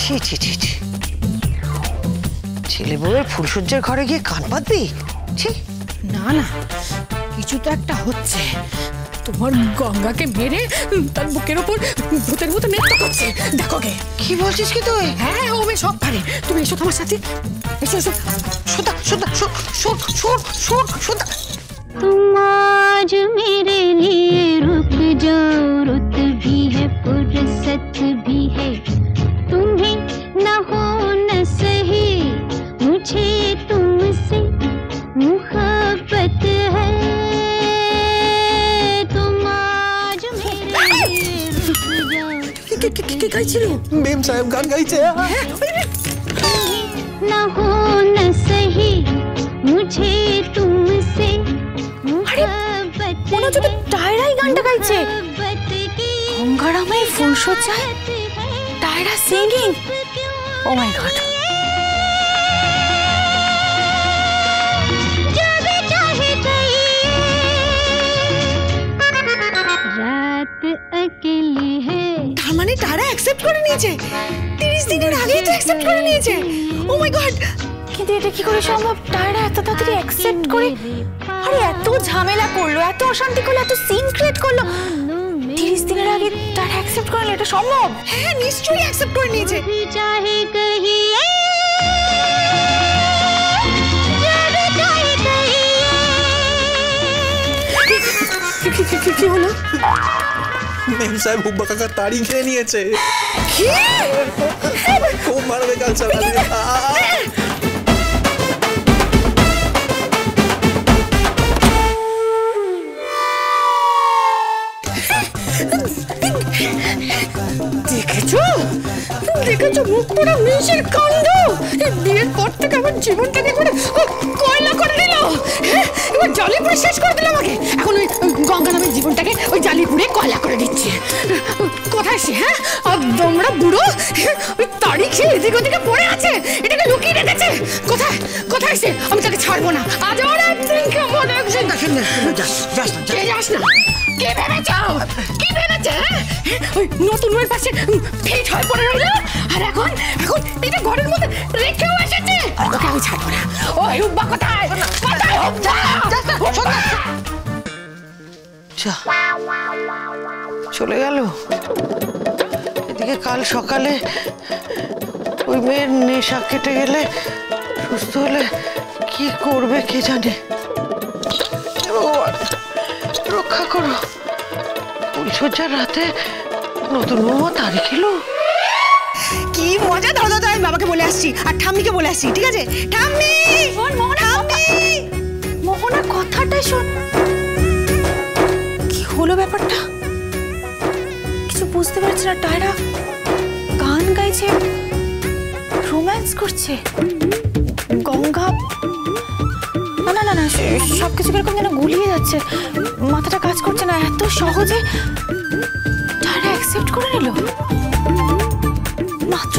ছি ছি ছি ছি, ছেলে বউয়ের ফুলসজ্জার ঘরে গিয়ে কান পাতবি? ছি। না না, কিছু তো একটা হচ্ছে। তোমার গঙ্গাকে মেরে তার বুকের ওপর ভূতের মতো নৃত্য করছে, দেখো গে। কি বলছিস কি তুই? হ্যাঁ, ও সব পারে। তুমি এসো তোমার সাথে, এসো এসো। সোদা সোদা সোদা। तुम आज मेरे लिए रुक जाओ, रुत भी है फुर्सत भी है, तुम्हें न हो न सही, मुझे तुमसे मुहब्बत है, तुम आज मेरे लिए रुक जाओ। কে গাইছিল? মেম সাহেব গান গাইছে। न हो न सही, मुझे तुमसे মনে হচ্ছে টায়রাই গানটা গাইছে। গঙ্গারামের ফুলসজ্জায় টায়রা সিঙ্গিং। ও মাই গড। তার মানে টায়রা অ্যাকসেপ্ট করে নিয়েছে? 30 দিনের আগেই তো অ্যাকসেপ্ট করে নিয়েছে। ও মাই গড। কিন্তু এটা কি করে সম্ভব? টায়রা এত তাড়াতাড়ি অ্যাকসেপ্ট করে? আরে এত ঝামেলা করলো, এত অশান্তি করলো, এত সিন ক্রিয়েট করলো, 30 দিনের আগে তার অ্যাকসেপ্ট করলে এটা সম্ভব? হ্যাঁ, নিশ্চয়ই অ্যাকসেপ্ট করে নিয়েছে। কি হলো? মেম সাহেব হুব্বা কাকা তাড়ি খেয়ে নিয়েছে। খুব মারবে কাল সকালে। দেখেছো মুখ পোড়া মেয়ের কাণ্ড? বিয়ের পর থেকে আমার জীবনটাকে করে কয়লা করে দিল। এবার জালিপুরে শেষ করে দিল আমাকে। এখন ওই গঙ্গা নামের জীবনটাকে ওই জালিপুরে কয়লা করে দিচ্ছে। কোথায় সে? হ্যাঁ, আর তোমরা বুড়ো ওই তাড়ি খেয়ে এদিক ওদিকে পড়ে আছে, এটাকে লুকিয়ে রেখেছে। কোথায় কোথায় সে? আমি তাকে ছাড়বো না। আজ আমার একদিনকে মনে হচ্ছে। যাস না। কে ভেবেছ? কি ভেবেছে? ওই নতুন বউয়ের পাশে ফিট হয়ে পড়ে রইল, আর এখন এটা ঘরের মধ্যে রেখেও এসেছে। ওকে আমি ছাড়বো না। ওই হুব্বা কোথায়? চলে গেল। এদিকে কাল সকালে ওই মেয়ের নেশা কেটে গেলে, সুস্থ হলে কি করবে কে জানে। রক্ষা করো। ফুলসজ্জার রাতে নতুন বৌমা তারিখ এলো। কি মজা! দাদা দাদা, আমি বাবাকে বলে আসছি আর ঠাম্মিকে বলে আসছি, ঠিক আছে? ঠাম্মি, মোহনা কথাটাই শোন। কি হলো ব্যাপারটা? কিছু বুঝতে পারছি না। টায়রা গান গাইছে, রোম্যান্স করছে। গঙ্গা না না না, সবকিছু কিরকম যেন গুলিয়ে যাচ্ছে, মাথাটা কাজ করছে না। এত সহজে টায়রা অ্যাকসেপ্ট করে নিল? মাত্র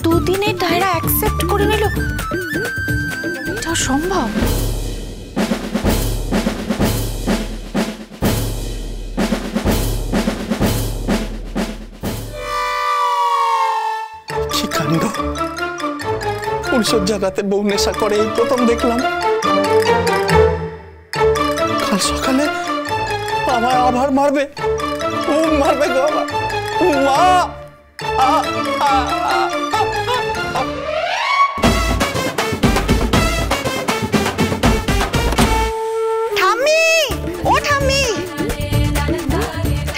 2 দিনে টায়রা অ্যাকসেপ্ট করে নিল? এটা সম্ভব? কি কাণ্ড! ফুলসজ্জার রাতে বউ নেশা করে এই প্রথম দেখলাম। কাল সকালে আমায় আবার মারবে। মারবে গো আবার। মা! ঠাম্মি, ও ঠাম্মি,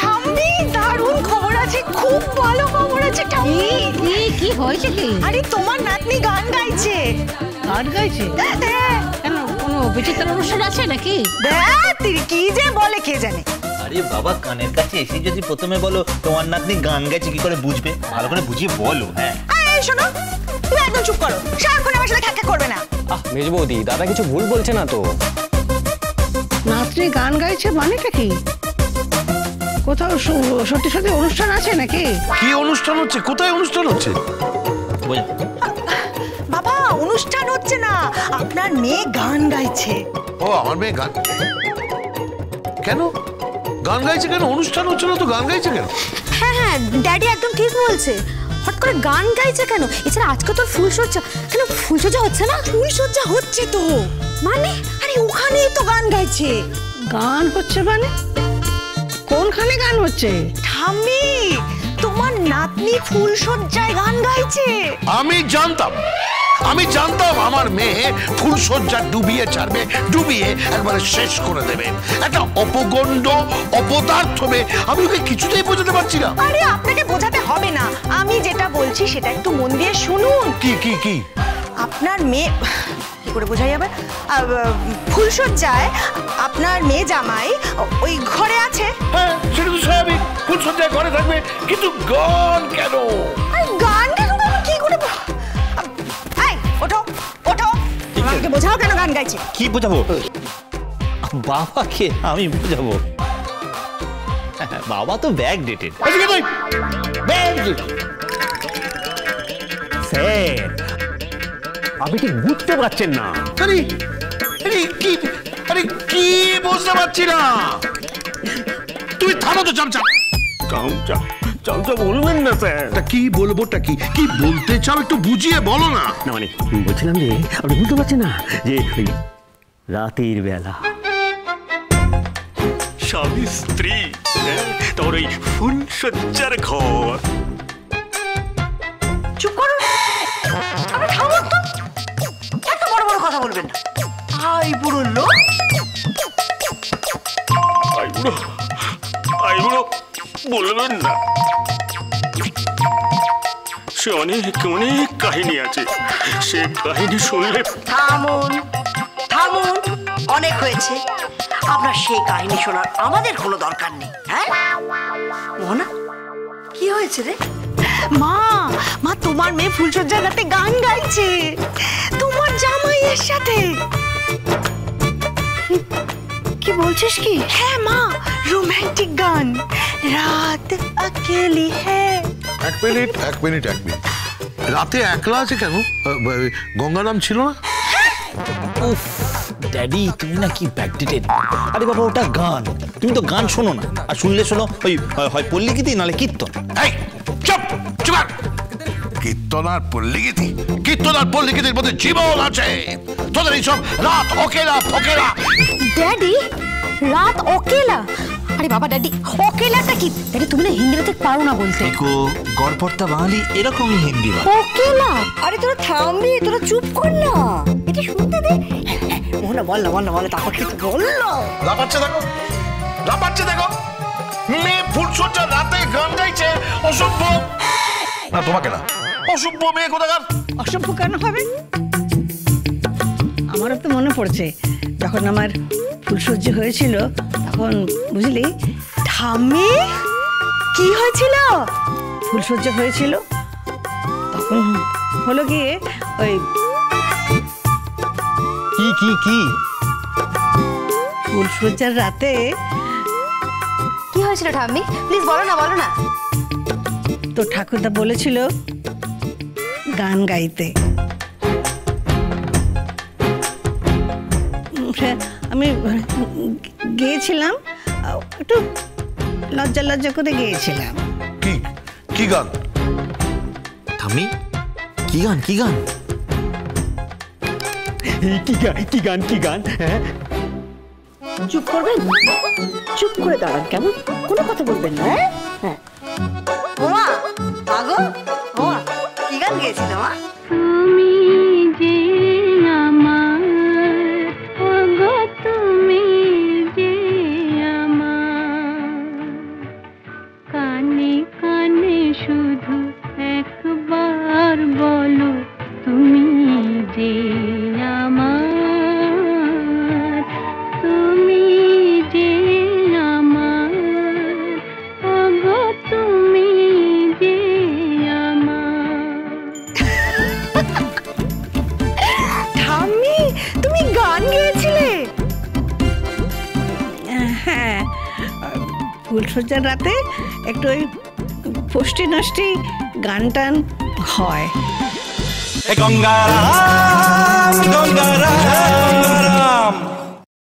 ঠাম্মি, দারুণ খবর আছে, খুব ভালো খবর আছে ঠাম্মি। কি হয়েছে কি? আরে তোমার নাতনি গান গাইছে। গান গাইছে? কেন, কোনো বিচিত্র অনুষ্ঠান আছে নাকি? কি যে বলে কে জানে। আরে বাবা, কানের কাছে এসে যদি প্রথমে বলো তোমার নাতনি গান গাইছে, কি করে বুঝবে? ভালো করে বুঝিয়ে বলো। হ্যাঁ, এই শোনো, তুমি একদম চুপ করো, সারাক্ষণ আমার সাথে খ্যাঁকা করবে না। মেজ বৌদি, দাদা কিছু ভুল বলছে না তো? নাতনি গান গাইছে মানেটা কি? কোথাও সত্যি সত্যি অনুষ্ঠান আছে নাকি? কি অনুষ্ঠান হচ্ছে? কোথায় অনুষ্ঠান হচ্ছে? বাবা, অনুষ্ঠান হচ্ছে না, আপনার মেয়ে গান গাইছে। ও, আমার মেয়ে গান? কেন গান গাইছে? কেন অনুষ্ঠান হচ্ছে না তো গান গাইছে কেন? হ্যাঁ হ্যাঁ, ড্যাডি একদম ঠিক বলছে। হঠাৎ করে গান গাইছে কেন? এছাড়া আজকে তোর ফুলসজ্জা, কেন ফুলসজ্জা হচ্ছে না? ফুলসজ্জা হচ্ছে তো, মানে আরে ওখানেই তো গান গাইছে। গান হচ্ছে মানে কোনখানে গান হচ্ছে? ঠাম্মি, তোমার নাতনি ফুলসজ্জায় গান গাইছে। আমি জানতাম আমার মেয়ে ফুলসজ্জা ডুবিয়ে ছাড়বে, ডুবিয়ে একবারে শেষ করে দেবে। একটা অপগণ্ড অপদার্থ মেয়ে, আমি ওকে কিছুতেই বোঝাতে পারছি না। আরে আপনাকে বোঝাতে হবে না, আমি যেটা বলছি সেটা একটু মন দিয়ে শুনুন। কি আপনার মেয়ে, কি করে বোঝাই যাবে, ফুলসজ্জায় আপনার মেয়ে জামাই ওই ঘরে আছে। হ্যাঁ, সেটা তো স্বাভাবিক, ফুলসজ্জায় ঘরে থাকবে, কিন্তু গান কেন? গান কেন? কি করে? ওঠো ওঠো, আমাকে বোঝাও কেন গান গাইছে। কি বোঝাবো বাবাকে? আমি বোঝাবো? বাবা তো ব্যাক ডেটেড। স্যার আপনি ঠিক বুঝতে পারছেন না। কি বুঝতে পারছি না? তুই থামো তো চামচা। চামচা বলবেন না স্যার। কি বলবোটা কি বলতে চাও একটু বুঝিয়ে বলো না। না মানে বলছিলাম যে আপনি বুঝতে পারছেন না যে রাতের বেলা স্বামী স্ত্রী তোর ওই ফুলসজ্জার ঘর। চুপ করো, আরে থামো তো, এত বড় বড় কথা বলবেন না। আই বুড়ো লোক, আইবুড়ো বলবেন না, সে অনেক কাহিনী আছে, সে কাহিনী শুনলে। থামুন, অনেক হয়েছে। আপনার সেই কাহিনী শোনার আমাদের কোনো দরকার নেই। হ্যাঁ মোহনা, কি হয়েছে রে? মা তোমার মেয়ে ফুলসজ্জার রাতে গান গাইছে তোমার জামাইয়ের সাথে। কি বলছিস কি? হ্যাঁ মা, রোমান্টিক গান, রাত अकेली है। এক মিনিট রাতে একলা আছে কেন? গঙ্গারাম ছিল না? উফ ড্যাডি, তুমি না কি ব্যাকডেটেড। আরে বাবা, ওটা গান, তুমি তো গান শোনো না, আর শুনলে শোনো ওই হয় পল্লীগীতি নালে কীর্তন। এই চুপ। কীর্তন আর পল্লীগীতির মধ্যে জীবন আছে। তোদের এইসব রাত অকেলা ফকেলা। ড্যাডি, রাত অকেলা? আরে বাবা ড্যাডি, অকেলাটা কি? ড্যাডি তুমি না হিন্দিতে পারো না বলতে। গড়পড়তা বাঙালি এরকমই হিন্দি। অকেলা? আরে তোরা থামবি, তোরা চুপ কর না, এটা শুনতে দে। মোহনা বল না, তারপর কিছু বল না। লাপাচ্ছে দেখো, মেয়ে ফুলসজ্জার রাতে গান গাইছে। অসভ্য না, তোমাকে না, অসভ্য মেয়ে কোথাকার। অসভ্য কেন হবে? আমারও তো মনে পড়ছে, যখন আমার ফুলসজ্জা হয়েছিল তখন, বুঝলি? ঠাম্মি, কি হয়েছিল? ফুলসজ্জা হয়েছিল তখন হলো গিয়ে ওই কি ফুলসজ্জার রাতে। কি হয়েছিল ঠাম্মি? প্লিজ বলো না। তো ঠাকুরদা বলেছিল গান গাইতে। আমি গেয়েছিলাম, একটু লজ্জা করে গেয়েছিলাম। কি গান? থামি, কি গান? কি গান? হ্যাঁ, চুপ করবেন, চুপ করে দাঁড়ান, কেমন? কোনো কথা বলবেন না। হ্যাঁ ওমা, আগো ওমা, কি গান গেয়েছিল মা? তুমি যে আমার, ওগো তুমি যে আমার, কানে কানে শুধু একবার বলো তুমি যে আমার, তুমি যে আমার, ওগো তুমি যে আমার। ঠাম্মি, তুমি গান গেয়েছিলে? হ্যাঁ, ফুলসজ্জার রাতে একটু ওই ফষ্টি নষ্টি গান টান হয়। গঙ্গারাম